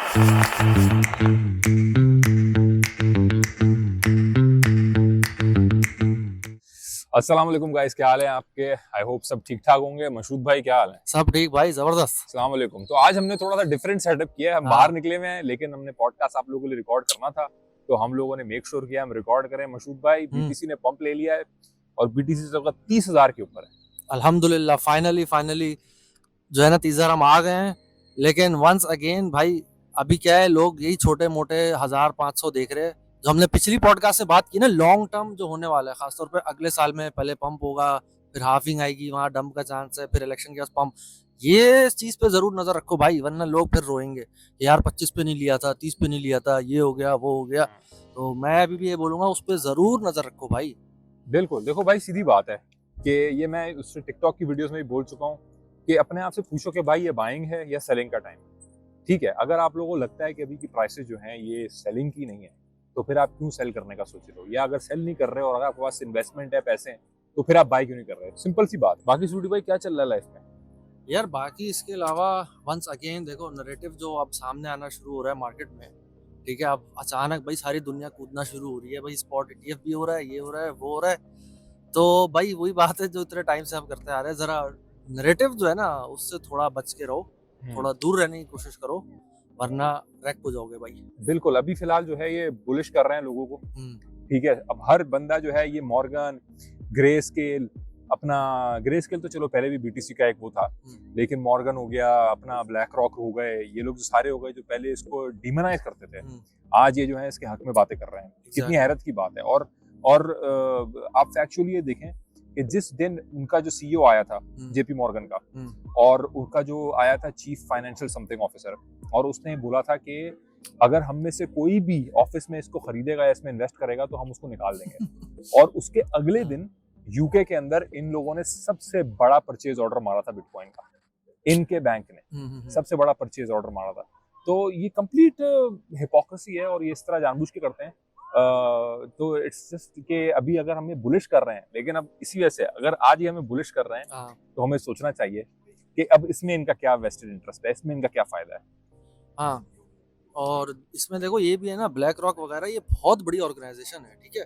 अस्सलाम वालेकुम गाइस, क्या हाल है आपके? आई होप सब ठीक ठाक होंगे। मशहूद भाई, क्या हाल है? सब ठीक भाई, जबरदस्त। अस्सलाम वालेकुम। तो आज हमने थोड़ा सा डिफरेंट सेटअप किया है। हम बाहर निकले हुए हैं, लेकिन हमने पॉडकास्ट आप लोगों के लिए रिकॉर्ड करना था, तो हम लोगों ने मेक श्योर किया हम रिकॉर्ड करें। मशहूद भाई, बीटीसी ने पंप ले लिया है और बीटीसी सबका 30,000 के ऊपर है। अल्हम्दुलिल्लाह, फाइनली जो है ना 30,000 हम आ गए हैं। लेकिन वंस अगेन भाई, अभी क्या है, लोग यही छोटे मोटे 1,000-500 देख रहे हैं। जो हमने पिछली पॉडकास्ट से बात की ना, लॉन्ग टर्म जो होने वाला है, खासतौर पे अगले साल में पहले पंप होगा, फिर हाफिंग आएगी, वहां डंप का चांस है, फिर इलेक्शन के बाद पंप। ये चीज पे जरूर नजर रखो भाई, वरना लोग फिर रोएंगे यार 25 पे नहीं लिया था, 30 पे नहीं लिया था, ये हो गया वो हो गया। तो मैं अभी भी ये बोलूंगा, उस पर जरूर नजर रखो भाई। बिल्कुल, देखो भाई, सीधी बात है कि ये मैं उससे टिकटॉक की वीडियोस में भी बोल चुका हूँ कि अपने आप से पूछो कि भाई ये बाइंग है या सेलिंग का टाइम। ठीक है, अगर आप लोगों को लगता है कि अभी की प्राइसेस जो हैं ये सेलिंग की नहीं है, तो फिर आप क्यों सेल करने का सोच रहे हो? या अगर सेल नहीं कर रहे हो और अगर आपके पास इन्वेस्टमेंट है, पैसे हैं, तो फिर आप बाय क्यों नहीं कर रहे हो? सिंपल सी बात। बाकी सूटी भाई, क्या चल रहा है लाइफ में? यार बाकी इसके अलावा वंस अगेन देखो, नैरेटिव जो अब सामने आना शुरू हो रहा है मार्केट में। ठीक है, अब अचानक भाई सारी दुनिया कूदना शुरू हो रही है भाई, स्पॉट ईटीएफ भी हो रहा है, ये हो रहा है, वो हो रहा है। तो भाई वही बात है जो इतने टाइम से हम करते आ रहे हैं, जरा नैरेटिव जो है ना उससे थोड़ा बच के रहो, थोड़ा दूर रहने की कोशिश करो, वरना रैक हो जाओगे भाई। बिल्कुल, अभी फिलहाल जो है ये बुलिश कर रहे हैं लोगों को। ठीक है, अब हर बंदा जो है ये मॉर्गन, ग्रे स्केल, अपना ग्रे स्केल तो चलो पहले भी बीटीसी का एक वो था, लेकिन मॉर्गन हो गया, अपना ब्लैक रॉक हो गए, ये लोग जो सारे हो गए जो पहले इसको डिमोनाइज करते थे, आज ये जो है इसके हक में बातें कर रहे हैं। कितनी हैरत की बात है। और आप फैक्चुअली ये देखें कि जिस दिन उनका जो सीईओ आया था जेपी मॉर्गन का, और उनका जो आया था चीफ फाइनेंशियल समथिंग ऑफिसर, और उसने बोला था कि अगर हम में से कोई भी ऑफिस में इसको खरीदेगा या इसमें इन्वेस्ट करेगा तो हम उसको निकाल देंगे। और उसके अगले दिन यूके के अंदर इन लोगों ने सबसे बड़ा परचेज ऑर्डर मारा था बिटकॉइन का। इनके बैंक ने सबसे बड़ा परचेज ऑर्डर मारा था। तो ये कंप्लीट हिपोक्रेसी है और ये इस तरह जानबूझ के करते हैं। तो इट्स जस्ट कि अभी अगर हमें बुलिश कर रहे हैं, लेकिन अब इसी वजह से अगर आज ये हमें बुलिश कर रहे हैं तो हमें सोचना चाहिए कि अब इसमें इनका क्या वेस्टेड इंटरेस्ट है, इसमें इनका क्या फायदा है। हाँ, और इसमें देखो ये भी है ना, ब्लैक रॉक वगैरह ये बहुत बड़ी ऑर्गेनाइजेशन है। ठीक है,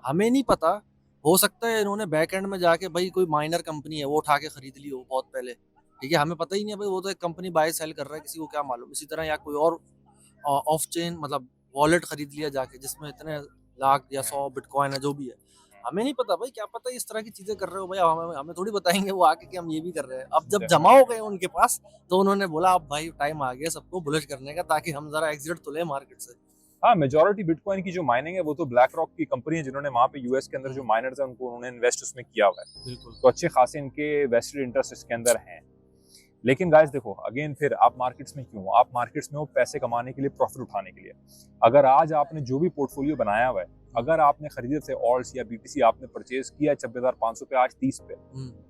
हमें नहीं पता, हो सकता है इन्होंने बैक एंड में जाके भाई कोई माइनर कंपनी है वो उठा के खरीद ली हो बहुत पहले। ठीक है, हमें पता ही नहीं है भाई, वो तो एक कंपनी बाय सेल कर रहा है, किसी को क्या मालूम। इसी तरह या कोई और ऑफ चेन मतलब वॉलेट खरीद लिया जाके जिसमें इतने लाख या 100 बिटकॉइन है, जो भी है, हमें नहीं पता भाई। क्या पता इस तरह की चीजें कर रहे हो भाई, हमें थोड़ी बताएंगे वो आके कि हम ये भी कर रहे हैं। अब जब जमा हो गए उनके पास, तो उन्होंने बोला अब भाई टाइम आ गया सबको बुलिश करने का, ताकि हम जरा एग्जिट तो ले मार्केट से। हाँ, मेजॉरिटी बिटकॉइन की जो माइनिंग है वो तो ब्लैक रॉक की कंपनी है, जिन्होंने वहाँ पे यूएस के अंदर जो माइनर्स हैं उनको उन्होंने इन्वेस्ट उसमें किया हुआ है। बिल्कुल, तो अच्छे खासे इनके वेस्टेड इंटरेस्ट इसके अंदर हैं। लेकिन गाइस देखो, अगेन फिर आप मार्केट्स में क्यों हो? आप मार्केट्स में हो पैसे कमाने के लिए, प्रॉफिट उठाने के लिए। अगर आज आपने जो भी पोर्टफोलियो बनाया हुआ है, अगर आपने खरीदे थे ऑल्ट्स या बीटीसी, आपने परचेज किया 26,500 पे, आज 30 पे,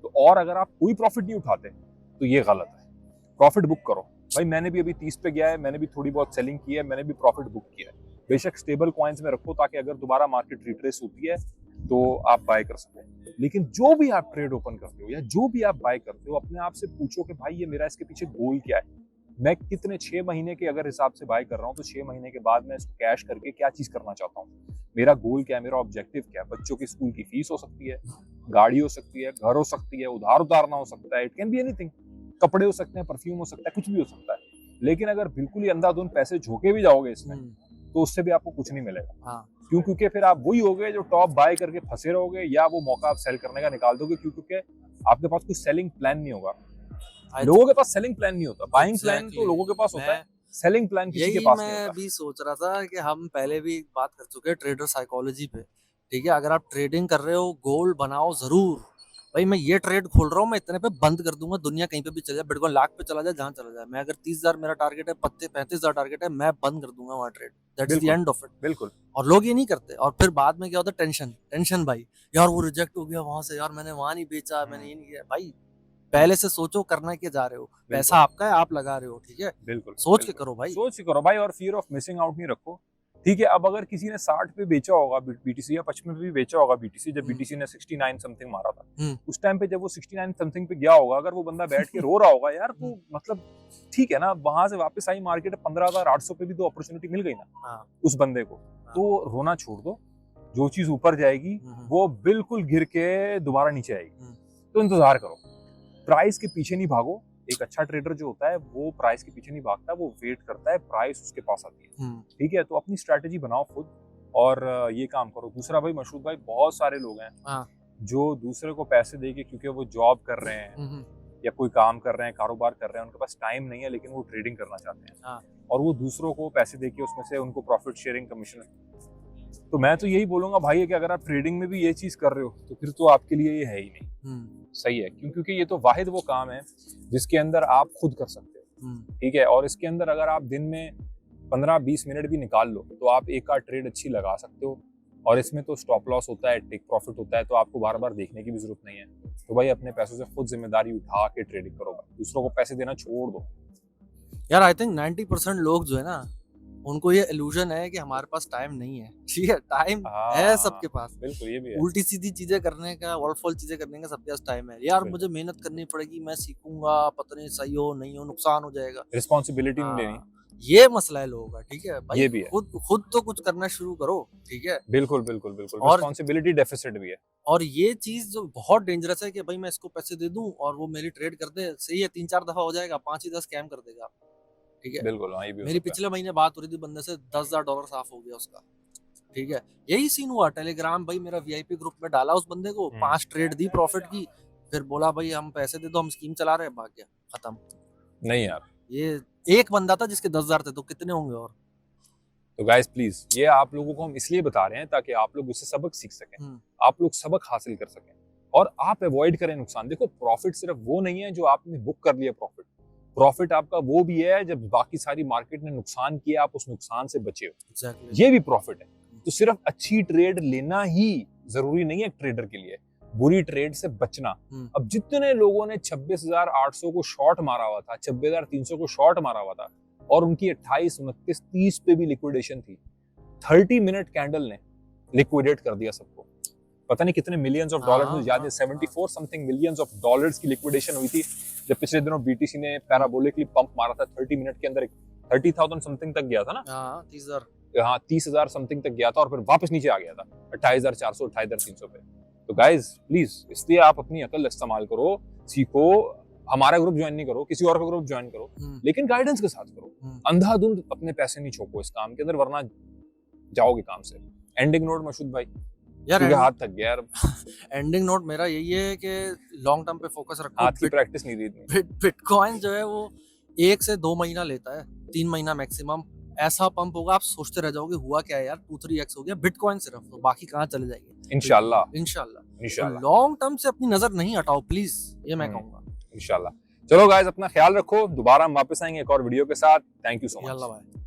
तो और अगर आप कोई प्रॉफिट नहीं उठाते तो ये गलत है। प्रॉफिट बुक करो भाई। मैंने भी अभी 30 पे गया है, मैंने भी थोड़ी बहुत सेलिंग की है, मैंने भी प्रॉफिट बुक किया है। बेशक स्टेबल कॉइन्स में रखो ताकि अगर दोबारा मार्केट रिट्रेस होती है तो आप बाय कर सको। लेकिन जो भी आप ट्रेड ओपन करते हो या जो भी आप बाय करते हो, अपने आप से पूछो कि भाई ये मेरा इसके पीछे गोल क्या है। मैं कितने 6 महीने के अगर हिसाब से बाय कर रहा हूँ, तो 6 महीने के बाद मैं इसको कैश करके क्या चीज करना चाहता हूँ, मेरा गोल क्या है, मेरा ऑब्जेक्टिव क्या है। बच्चों की स्कूल की फीस हो सकती है, गाड़ी हो सकती है, घर हो सकती है, उधार उतारना हो सकता है, इट कैन बी एनीथिंग। कपड़े हो सकते हैं, परफ्यूम हो सकता है, कुछ भी हो सकता है। लेकिन अगर बिल्कुल ही अंधाधुंध पैसे झोंके भी जाओगे इसमें, तो उससे भी आपको कुछ नहीं मिलेगा। हाँ, क्यों? क्योंकि फिर आप वही होगे जो टॉप बाय करके फंसे रहोगे, या वो मौका आप सेल करने का निकाल दोगे। क्योंकि आपके पास कोई सेलिंग प्लान नहीं होगा। लोगों के पास सेलिंग प्लान नहीं होता। बाइंग प्लान तो लोगों के पास होता है, सेलिंग प्लान किसी के यही पास नहीं मैं होता। भी सोच रहा था कि हम पहले भी बात कर चुके हैं ट्रेडर साइकोलॉजी पे। ठीक है, अगर आप ट्रेडिंग कर रहे हो, गोल बनाओ जरूर भाई। मैं ये ट्रेड खोल रहा हूँ, मैं इतने पे बंद कर दूंगा, दुनिया कहीं पे भी चले जाए, बिटकॉइन लाख पे चला जाए, जहां चला जाए, मैं अगर 30,000 मेरा टारगेट है, 35,000 टारगेट है, मैं बंद कर दूंगा वहां ट्रेड। दैट्स द बिल्कुल, एंड ऑफ इट। बिल्कुल। और लोग ये नहीं करते, और फिर बाद में क्या होता है, टेंशन टेंशन भाई। यार वो रिजेक्ट हो गया वहां से, यार मैंने वहां नहीं बेचा, मैंने ये नहीं किया भाई। पहले से सोचो करना क्या जा रहे हो, पैसा बिल्कुल, आपका है, आप लगा रहे हो। ठीक है, बिल्कुल, सोच के बिल्कुल। करो भाई। सोच के करो भाई, और फियर ऑफ मिसिंग आउट नहीं रखो। ठीक है। अब अगर किसी ने 60 पे बेचा होगा बीटीसी या 55 पे भी बेचा होगा बीटीसी, जब बीटीसी ने 69 समथिंग मारा था, उस टाइम पे जब वो 69 समथिंग पे गया होगा, अगर वो बंदा बैठ के रो रहा होगा यार, तो मतलब ठीक है ना, वहां से वापस आई मार्केट 15,800 पे भी तो अपॉर्चुनिटी मिल गई ना उस बंदे को, तो रोना छोड़ दो। जो चीज ऊपर जाएगी वो बिल्कुल गिर के दोबारा नीचे आएगी, तो इंतजार करो, प्राइस के पीछे नहीं भागो। एक अच्छा ट्रेडर जो होता है वो प्राइस के पीछे नहीं भागता, वो वेट करता है, प्राइस उसके पास आती है। ठीक है, तो अपनी स्ट्रैटेजी बनाओ खुद और ये काम करो। दूसरा भाई मशहूद भाई, बहुत सारे लोग हैं जो दूसरे को पैसे देके, क्योंकि वो जॉब कर रहे हैं या कोई काम कर रहे हैं, कारोबार कर रहे हैं, उनके पास टाइम नहीं है लेकिन वो ट्रेडिंग करना चाहते हैं, और वो दूसरों को पैसे देके उसमें से उनको प्रॉफिट शेयरिंग कमीशन। तो मैं तो यही बोलूंगा भाई कि अगर आप ट्रेडिंग में भी ये चीज कर रहे हो तो फिर तो आपके लिए ये है ही नहीं। सही है, क्योंकि ये तो वाहिद वो काम है जिसके अंदर आप खुद कर सकते हो। ठीक है, और इसके अंदर अगर आप दिन में 15-20 मिनट भी निकाल लो तो आप एक आध ट्रेड अच्छी लगा सकते हो, और इसमें तो स्टॉप लॉस होता है, टेक प्रॉफिट होता है, तो आपको बार बार देखने की भी जरूरत नहीं है। तो भाई अपने पैसों से खुद जिम्मेदारी उठा के ट्रेडिंग करो, दूसरों को पैसे देना छोड़ दो। यार आई थिंक 90% लोग जो है ना, उनको ये इल्यूजन है कि हमारे पास टाइम नहीं है। ठीक है, टाइम है सबके पास, बिल्कुल, ये भी है। उल्टी सीधी चीजें करने का, वर्डफुल चीजें करने का सबके पास टाइम है। यार मुझे मेहनत करनी पड़ेगी, मैं सीखूंगा, पता नहीं सही हो नहीं हो, नुकसान हो जाएगा, रिस्पॉन्सिबिलिटी नहीं लेनी, ये मसला है लोगों का। ठीक है भाई, ये भी है। खुद तो कुछ करना शुरू करो। ठीक है, बिल्कुल बिल्कुल बिल्कुल, रिस्पॉन्सिबिलिटी डेफिसिट भी है। और ये चीज जो बहुत डेंजरस है कि भाई मैं इसको पैसे दे दूं और वो मेरी ट्रेड कर दे, सही है 3-4 दफा हो जाएगा, 5 ही 10 स्कैम कर देगा। ठीक है, बिल्कुल, हाँ, ये भी मेरी पिछले महीने बात हो रही थी, बंदे से $10,000 साफ हो गया उसका। ठीक है, यही सीन हुआ। टेलीग्राम भाई मेरा वीआईपी ग्रुप में डाला उस बंदे को, 5 ट्रेड दी प्रॉफिट की, फिर बोला भाई हम पैसे दे दो, हम स्कीम चला रहे हैं, भाग गया, खत्म। नहीं यार, ये एक बंदा था जिसके 10,000 थे, तो कितने होंगे और। तो गाइस प्लीज, ये आप लोगों को हम इसलिए बता रहे हैं ताकि आप लोग उससे सबक सीख सकें, आप लोग सबक हासिल कर सकें और आप अवॉइड करें नुकसान। देखो, प्रॉफिट सिर्फ वो नहीं है जो आपने बुक कर लिया प्रॉफिट आपका वो भी है जब बाकी सारी मार्केट ने नुकसान किया, आप उस नुकसान से बचे हो। ये भी प्रॉफिट है। तो सिर्फ अच्छी ट्रेड लेना ही जरूरी नहीं है ट्रेडर के लिए, बुरी ट्रेड से बचना। अब जितने लोगों ने 26,800 को शॉर्ट मारा हुआ था, 26,300 को शॉर्ट मारा हुआ था, और उनकी 28, 29, 30 पे भी लिक्विडेशन थी, 30 मिनट कैंडल ने लिक्विडेट कर दिया सबको। पता नहीं कितने मिलियंस ऑफ डॉलर, मुझे याद है 74 समथिंग मिलियंस ऑफ डॉलर्स की लिक्विडेशन हुई थी जब पिछले दिनों बीटीसी ने पैराबोलिकली पंप मारा था। 30 मिनट के अंदर 30,000 समथिंग तक गया था ना, 30,000 समथिंग तक गया था, और फिर वापस नीचे आ गया था 28,400, 28,300 पे। तो गाइज प्लीज, इसलिए आप अपनी अकल इस्तेमाल करो, सीखो, हमारा ग्रुप ज्वाइन नहीं करो, किसी और का ग्रुप ज्वाइन करो, लेकिन गाइडेंस के साथ करो। अंधाधुंध अपने पैसे नहीं छोको इस काम के अंदर, वरना जाओगे काम से। एंडिंग नोट मशहूद भाई, यार हाथ थक गया यार। एंडिंग नोट मेरा यही है कि लॉन्ग टर्म पे फोकस रखो। हाथ की प्रैक्टिस नहीं रही। बिटकॉइन जो है वो 1 से 2 महीना लेता है, 3 महीना मैक्सिमम। ऐसा पंप होगा आप सोचते रह जाओगे हुआ क्या है यार, 2-3x हो गया बिटकॉइन सिर्फ, तो बाकी कहाँ चले जाएंगे। इंशाल्लाह लॉन्ग टर्म से अपनी नजर नहीं हटाओ प्लीज, ये मैं कहूंगा। इंशाल्लाह। चलो गाइस, अपना ख्याल रखो, दोबारा हम वापस आएंगे एक और वीडियो के साथ। Thank you so much.